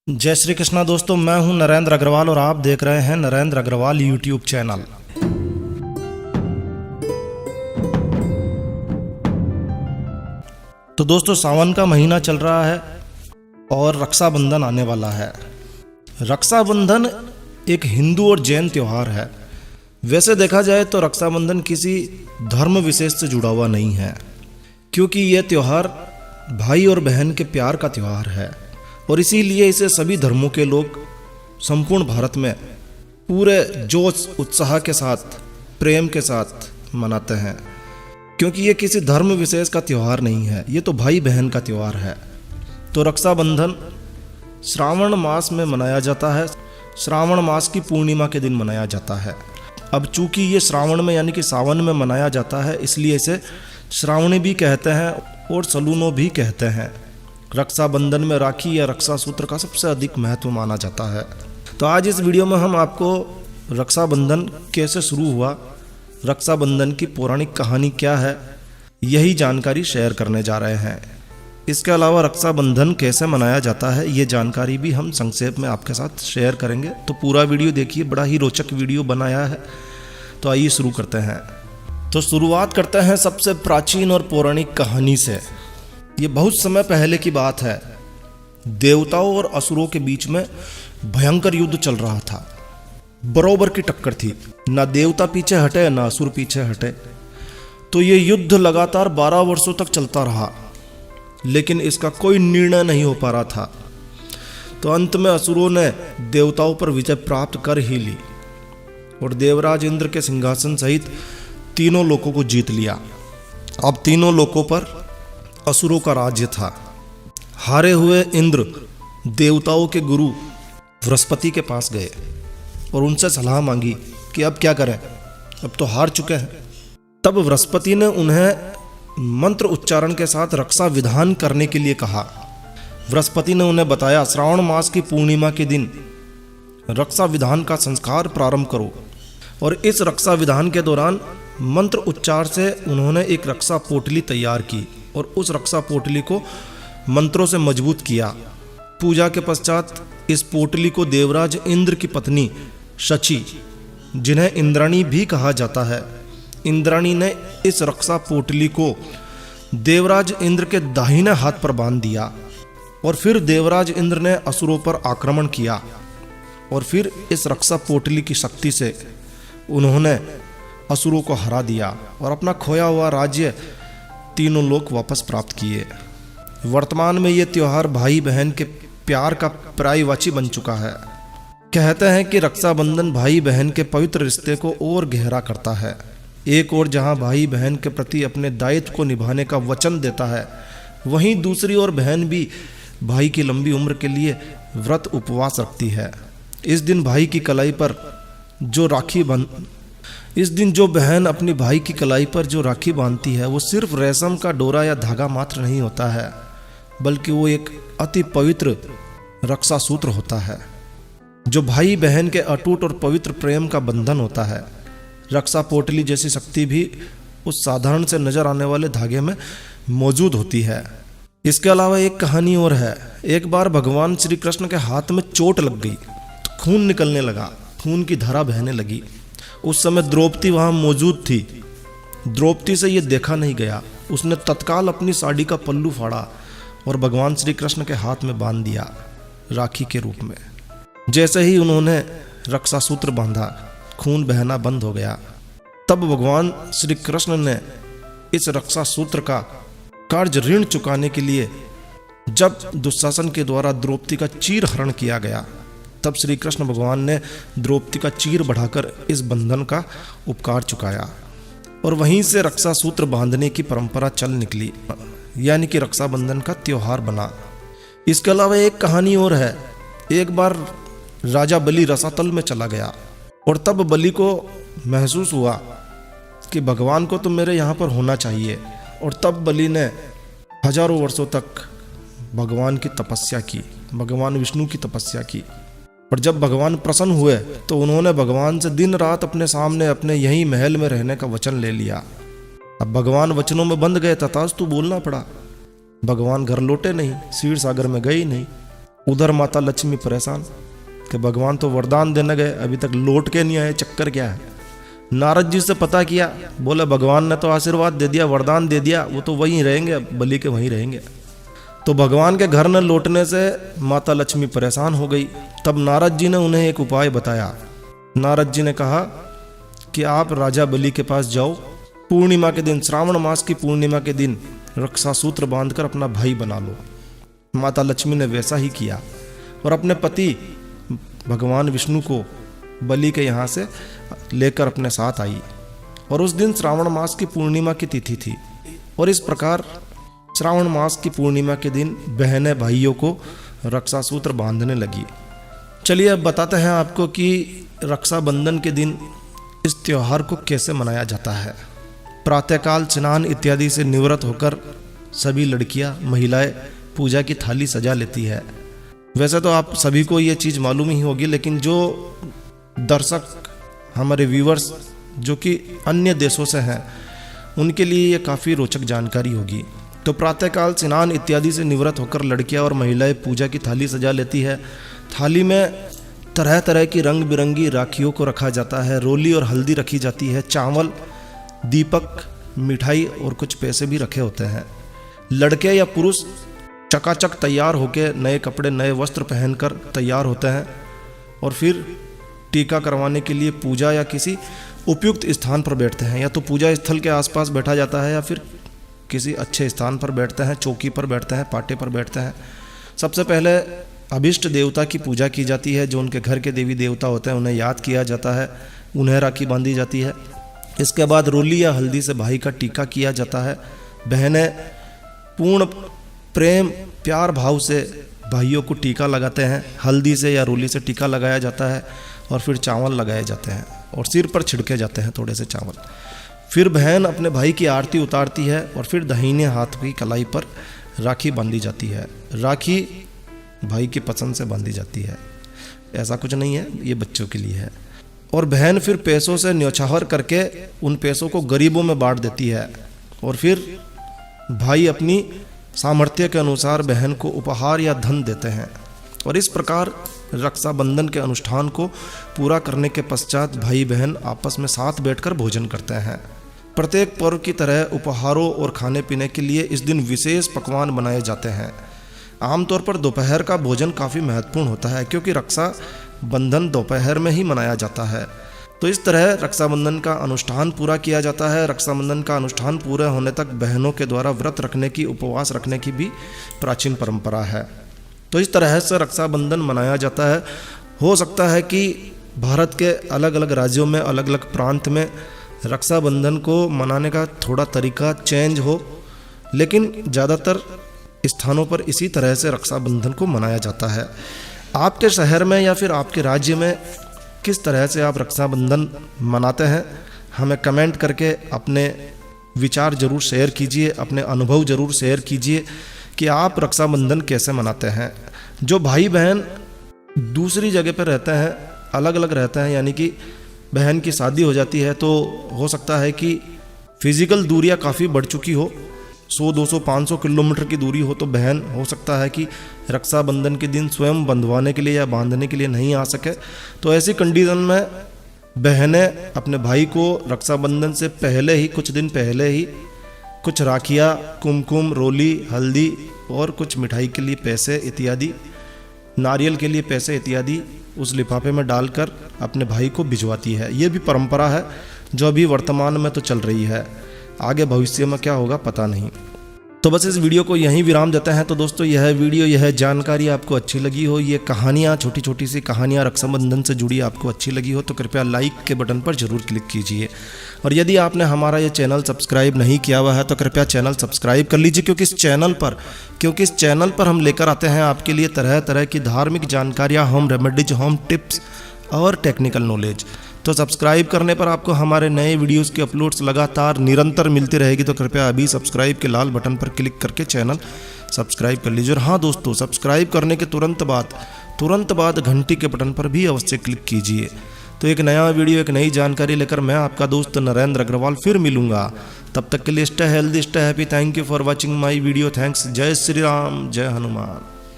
जय श्री कृष्णा दोस्तों, मैं हूं नरेंद्र अग्रवाल और आप देख रहे हैं नरेंद्र अग्रवाल यूट्यूब चैनल। तो दोस्तों, सावन का महीना चल रहा है और रक्षाबंधन आने वाला है। रक्षाबंधन एक हिंदू और जैन त्यौहार है। वैसे देखा जाए तो रक्षाबंधन किसी धर्म विशेष से जुड़ा हुआ नहीं है, क्योंकि यह त्यौहार भाई और बहन के प्यार का त्यौहार है और इसीलिए इसे सभी धर्मों के लोग संपूर्ण भारत में पूरे जोश उत्साह के साथ, प्रेम के साथ मनाते हैं। क्योंकि ये किसी धर्म विशेष का त्यौहार नहीं है, ये तो भाई बहन का त्यौहार है। तो रक्षाबंधन श्रावण मास में मनाया जाता है। श्रावण मास की पूर्णिमा के दिन मनाया जाता है। अब चूंकि ये श्रावण में यानी कि सावन में मनाया जाता है, इसलिए इसे श्रावणी भी कहते हैं और सलूनो भी कहते हैं। रक्षाबंधन में राखी या रक्षा सूत्र का सबसे अधिक महत्व माना जाता है। तो आज इस वीडियो में हम आपको रक्षाबंधन कैसे शुरू हुआ, रक्षाबंधन की पौराणिक कहानी क्या है, यही जानकारी शेयर करने जा रहे हैं। इसके अलावा रक्षाबंधन कैसे मनाया जाता है, ये जानकारी भी हम संक्षेप में आपके साथ शेयर करेंगे। तो पूरा वीडियो देखिए, बड़ा ही रोचक वीडियो बनाया है। तो आइए शुरू करते हैं। तो शुरुआत करते हैं सबसे प्राचीन और पौराणिक कहानी से। ये बहुत समय पहले की बात है। देवताओं और असुरों के बीच में भयंकर युद्ध चल रहा था। बरोबर की टक्कर थी, ना देवता पीछे हटे ना असुर पीछे हटे। तो ये युद्ध लगातार 12 वर्षों तक चलता रहा, लेकिन इसका कोई निर्णय नहीं हो पा रहा था। तो अंत में असुरों ने देवताओं पर विजय प्राप्त कर ही ली और देवराज इंद्र के सिंहासन सहित तीनों लोकों को जीत लिया। अब तीनों लोकों पर असुरों का राज्य था। हारे हुए इंद्र देवताओं के गुरु बृहस्पति के पास गए और उनसे सलाह मांगी कि अब क्या करें, अब तो हार चुके हैं। तब बृहस्पति ने उन्हें मंत्र उच्चारण के साथ रक्षा विधान करने के लिए कहा। बृहस्पति ने उन्हें बताया, श्रावण मास की पूर्णिमा के दिन रक्षा विधान का संस्कार प्रारंभ करो। और इस रक्षा विधान के दौरान मंत्र उच्चार से उन्होंने एक रक्षा पोटली तैयार की और उस रक्षा पोटली को मंत्रों से मजबूत किया। पूजा के पश्चात इस पोटली को देवराज इंद्र की पत्नी शची, जिन्हें इंद्राणी भी कहा जाता है, इंद्राणी ने इस रक्षा पोटली को देवराज इंद्र के दाहिने हाथ पर बांध दिया। और फिर देवराज इंद्र ने असुरों पर आक्रमण किया और फिर इस रक्षा पोटली की शक्ति से उन्होंने असुरों को हरा दिया और अपना खोया हुआ राज्य तीनों लोग वापस प्राप्त किए। वर्तमान में ये त्यौहार भाई बहन के प्यार का पर्यायवाची बन चुका है। कहते हैं कि रक्षाबंधन भाई बहन के पवित्र रिश्ते को और गहरा करता है। एक ओर जहां भाई बहन के प्रति अपने दायित्व को निभाने का वचन देता है, वहीं दूसरी ओर बहन भी भाई की लंबी उम्र के लिए व्रत उपवास रखती है। इस दिन जो बहन अपनी भाई की कलाई पर जो राखी बांधती है, वो सिर्फ रेशम का डोरा या धागा मात्र नहीं होता है, बल्कि वो एक अति पवित्र रक्षा सूत्र होता है, जो भाई बहन के अटूट और पवित्र प्रेम का बंधन होता है। रक्षा पोटली जैसी शक्ति भी उस साधारण से नजर आने वाले धागे में मौजूद होती है। इसके अलावा एक कहानी और है। एक बार भगवान श्री कृष्ण के हाथ में चोट लग गई तो खून निकलने लगा, खून की धारा बहने लगी। उस समय द्रौपदी वहां मौजूद थी। द्रौपदी से यह देखा नहीं गया। उसने तत्काल अपनी साड़ी का पल्लू फाड़ा और भगवान श्री कृष्ण के हाथ में बांध दिया राखी के रूप में। जैसे ही उन्होंने रक्षा सूत्र बांधा, खून बहना बंद हो गया। तब भगवान श्री कृष्ण ने इस रक्षा सूत्र का कर्ज ऋण चुकाने के लिए जब दुशासन के द्वारा द्रौपदी का चीर हरण किया गया, तब श्री कृष्ण भगवान ने द्रौपदी का चीर बढ़ाकर इस बंधन का उपकार चुकाया और वहीं से रक्षा सूत्र बांधने की परंपरा चल निकली, यानी कि रक्षाबंधन का त्योहार बना। इसके अलावा एक कहानी और है। एक बार राजा बलि रसातल में चला गया और तब बलि को महसूस हुआ कि भगवान को तो मेरे यहाँ पर होना चाहिए। और तब बलि ने हजारों वर्षों तक भगवान की तपस्या की, भगवान विष्णु की तपस्या की। और जब भगवान प्रसन्न हुए तो उन्होंने भगवान से दिन रात अपने सामने अपने यही महल में रहने का वचन ले लिया। अब भगवान वचनों में बंध गए, तथास्तु बोलना पड़ा। भगवान घर लौटे नहीं, क्षीर सागर में गए ही नहीं। उधर माता लक्ष्मी परेशान कि भगवान तो वरदान देने गए, अभी तक लौट के नहीं आए, चक्कर क्या है। नारद जी से पता किया, बोले भगवान ने तो आशीर्वाद दे दिया, वरदान दे दिया, वो तो वहीं रहेंगे, बलि के वहीं रहेंगे। तो भगवान के घर न लौटने से माता लक्ष्मी परेशान हो गई। तब नारद जी ने उन्हें एक उपाय बताया। नारद जी ने कहा कि आप राजा बलि के पास जाओ, पूर्णिमा के दिन, श्रावण मास की पूर्णिमा के दिन रक्षा सूत्र बांधकर अपना भाई बना लो। माता लक्ष्मी ने वैसा ही किया और अपने पति भगवान विष्णु को बलि के यहाँ से लेकर अपने साथ आई। और उस दिन श्रावण मास की पूर्णिमा की तिथि थी। और इस प्रकार श्रावण मास की पूर्णिमा के दिन बहनें भाइयों को रक्षा सूत्र बांधने लगी। चलिए अब बताते हैं आपको कि रक्षाबंधन के दिन इस त्योहार को कैसे मनाया जाता है। प्रातःकाल स्नान इत्यादि से निवृत्त होकर सभी लड़कियां, महिलाएं पूजा की थाली सजा लेती है। वैसे तो आप सभी को ये चीज़ मालूम ही होगी, लेकिन जो दर्शक, हमारे व्यूवर्स जो कि अन्य देशों से हैं, उनके लिए ये काफ़ी रोचक जानकारी होगी। तो प्रातःकाल स्नान इत्यादि से निवृत्त होकर लड़कियां और महिलाएं पूजा की थाली सजा लेती है। थाली में तरह तरह की रंग बिरंगी राखियों को रखा जाता है, रोली और हल्दी रखी जाती है, चावल, दीपक, मिठाई और कुछ पैसे भी रखे होते हैं। लड़के या पुरुष चकाचक तैयार होकर नए कपड़े, नए वस्त्र पहनकर तैयार होते हैं और फिर टीका करवाने के लिए पूजा या किसी उपयुक्त स्थान पर बैठते हैं। या तो पूजा स्थल के आसपास बैठा जाता है या फिर किसी अच्छे स्थान पर बैठते हैं, चौकी पर बैठते हैं, पाटे पर बैठते हैं। सबसे पहले अभिष्ट देवता की पूजा की जाती है। जो उनके घर के देवी देवता होते हैं उन्हें याद किया जाता है, उन्हें राखी बांधी जाती है। इसके बाद रोली या हल्दी से भाई का टीका किया जाता है। बहनें पूर्ण प्रेम प्यार भाव से भाइयों को टीका लगाते हैं। हल्दी से या रोली से टीका लगाया जाता है और फिर चावल लगाए जाते हैं और सिर पर छिड़के जाते हैं थोड़े से चावल। फिर बहन अपने भाई की आरती उतारती है और फिर दाहिने हाथ की कलाई पर राखी बांधी जाती है। राखी भाई की पसंद से बांधी जाती है, ऐसा कुछ नहीं है, ये बच्चों के लिए है। और बहन फिर पैसों से न्यौछावर करके उन पैसों को गरीबों में बांट देती है। और फिर भाई अपनी सामर्थ्य के अनुसार बहन को उपहार या धन देते हैं। और इस प्रकार रक्षाबंधन के अनुष्ठान को पूरा करने के पश्चात भाई बहन आपस में साथ बैठकर भोजन करते हैं। प्रत्येक पर्व की तरह उपहारों और खाने पीने के लिए इस दिन विशेष पकवान बनाए जाते हैं। आमतौर पर दोपहर का भोजन काफ़ी महत्वपूर्ण होता है क्योंकि रक्षाबंधन दोपहर में ही मनाया जाता है। तो इस तरह रक्षाबंधन का अनुष्ठान पूरा किया जाता है। रक्षाबंधन का अनुष्ठान पूरे होने तक बहनों के द्वारा व्रत रखने की, उपवास रखने की भी प्राचीन परंपरा है। तो इस तरह से रक्षाबंधन मनाया जाता है। हो सकता है कि भारत के अलग अलग राज्यों में, अलग अलग प्रांत में रक्षाबंधन को मनाने का थोड़ा तरीका चेंज हो, लेकिन ज़्यादातर स्थानों पर इसी तरह से रक्षाबंधन को मनाया जाता है। आपके शहर में या फिर आपके राज्य में किस तरह से आप रक्षाबंधन मनाते हैं, हमें कमेंट करके अपने विचार ज़रूर शेयर कीजिए, अपने अनुभव ज़रूर शेयर कीजिए कि आप रक्षाबंधन कैसे मनाते हैं। जो भाई बहन दूसरी जगह पर रहते हैं, अलग अलग रहते हैं, यानी कि बहन की शादी हो जाती है, तो हो सकता है कि फिज़िकल दूरियां काफ़ी बढ़ चुकी हो, 100, 200, 500 किलोमीटर की दूरी हो, तो बहन हो सकता है कि रक्षाबंधन के दिन स्वयं बंधवाने के लिए या बांधने के लिए नहीं आ सके। तो ऐसी कंडीशन में बहनें अपने भाई को रक्षाबंधन से पहले ही, कुछ दिन पहले ही कुछ राखियाँ, कुमकुम, रोली, हल्दी और कुछ मिठाई के लिए पैसे इत्यादि, नारियल के लिए पैसे इत्यादि उस लिफाफे में डालकर अपने भाई को भिजवाती है। ये भी परंपरा है जो अभी वर्तमान में तो चल रही है, आगे भविष्य में क्या होगा पता नहीं। तो बस इस वीडियो को यहीं विराम देते हैं। तो दोस्तों यह वीडियो, यह जानकारी आपको अच्छी लगी हो, ये कहानियाँ, छोटी छोटी सी कहानियाँ रक्षाबंधन से जुड़ी आपको अच्छी लगी हो तो कृपया लाइक के बटन पर जरूर क्लिक कीजिए। और यदि आपने हमारा ये चैनल सब्सक्राइब नहीं किया हुआ है तो कृपया चैनल सब्सक्राइब कर लीजिए, क्योंकि इस चैनल पर हम लेकर आते हैं आपके लिए तरह तरह की धार्मिक जानकारियाँ, होम रेमेडीज, होम टिप्स और टेक्निकल नॉलेज। तो सब्सक्राइब करने पर आपको हमारे नए वीडियोस के अपलोड्स लगातार निरंतर मिलती रहेगी। तो कृपया अभी सब्सक्राइब के लाल बटन पर क्लिक करके चैनल सब्सक्राइब कर लीजिए। और हाँ दोस्तों, सब्सक्राइब करने के तुरंत बाद घंटी के बटन पर भी अवश्य क्लिक कीजिए। तो एक नया वीडियो, एक नई जानकारी लेकर मैं आपका दोस्त नरेंद्र अग्रवाल फिर मिलूंगा। तब तक के लिए stay healthy, stay happy. Thank you for watching my video. Thanks. जय श्री राम, जय हनुमान।